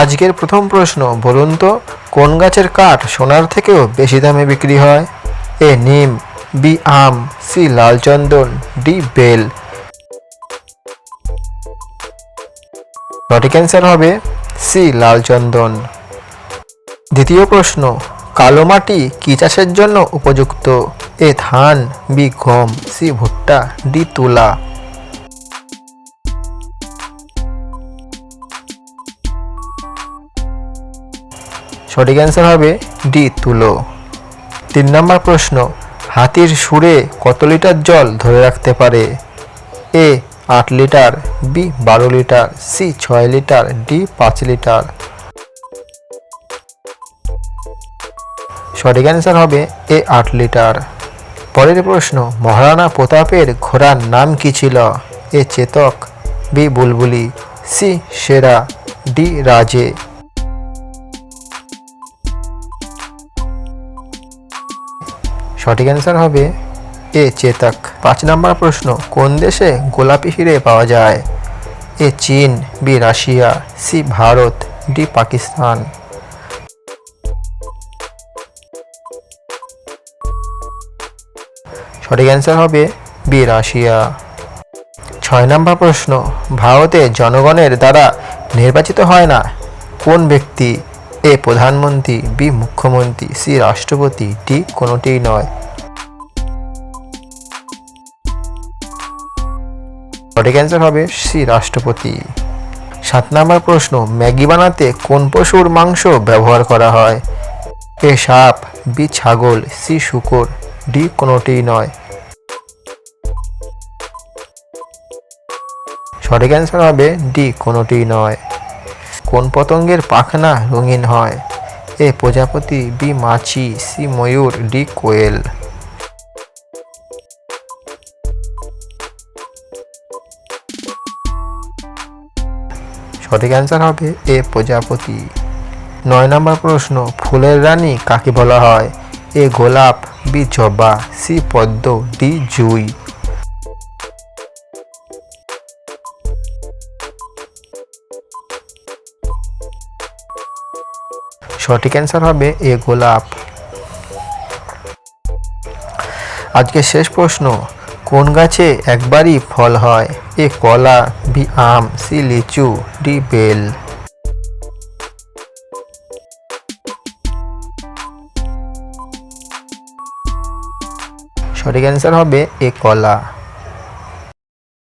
আজকের প্রথম প্রশ্ন, বলুন তো কোন গাছের কাঠ সোনার থেকেও বেশি দামে বিক্রি হয়? এ নিম, বি আম, সি লাল চন্দন, ডি বেল। সঠিক অ্যান্সার হবে সি লাল চন্দন। দ্বিতীয় প্রশ্ন, কালো মাটি কি চাষের জন্য উপযুক্ত? এ ধান, বি গম, সি ভুট্টা, ডি তুলা। সঠিক অ্যান্সার হবে ডি তুলো। 3 নম্বর প্রশ্ন, হাতির শুঁড়ে কত লিটার জল ধরে রাখতে পারে? A 8 litre, B 12 litre, C 6 litre, D 5 litre. সঠিক অ্যান্সার হবে এ 8 লিটার। পরের প্রশ্ন, মহারানা প্রতাপের ঘোড়ার নাম কি ছিল? এ চেতক, বি বুলবুলি, সি সেরা, ডি রাজে। সঠিক অ্যান্সার হবে এ চেতক। 5 নম্বর প্রশ্ন, কোন দেশে গোলাপি হিরে পাওয়া যায়? এ চীন, B Russia, C Bharat, D Pakistan. সঠিক অ্যান্সার হবে বি রাশিয়া। 6 নম্বর প্রশ্ন, ভারতে জনগণের দ্বারা নির্বাচিত হয় না কোন ব্যক্তি? এ প্রধানমন্ত্রী, বি মুখ্যমন্ত্রী, সি রাষ্ট্রপতি, ডি কোনোটিই নয়। সঠিক অ্যান্সার হবে সি রাষ্ট্রপতি। 7 নম্বর প্রশ্ন, ম্যাগি বানাতে কোন পশুর মাংস ব্যবহার করা হয়? এ সাপ, বি ছাগল, সি শূকর, ডি কোনোটিই নয়। সঠিক অ্যান্সার হবে ডি কোনোটিই নয়। কোন পতঙ্গের পাখনা রঙিন হয়? এ প্রজাপতি, বি মাছি, সি ময়ূর, ডি কোয়েল। সঠিক অ্যান্সার হবে এ প্রজাপতি। 9 নম্বর প্রশ্ন, ফুলের রানী কাকে বলা হয়? এ গোলাপ, বি জবা, সি পদ্ম, ডি জুঁই। সঠিক অ্যান্সার হবে এ গোলাপ। আজকে শেষ প্রশ্ন, কোন গাছে একবারই ফল হয়? এ কলা, বি আম, সি লিচু, ডি বেল। সঠিক অ্যান্সার হবে এ কলা।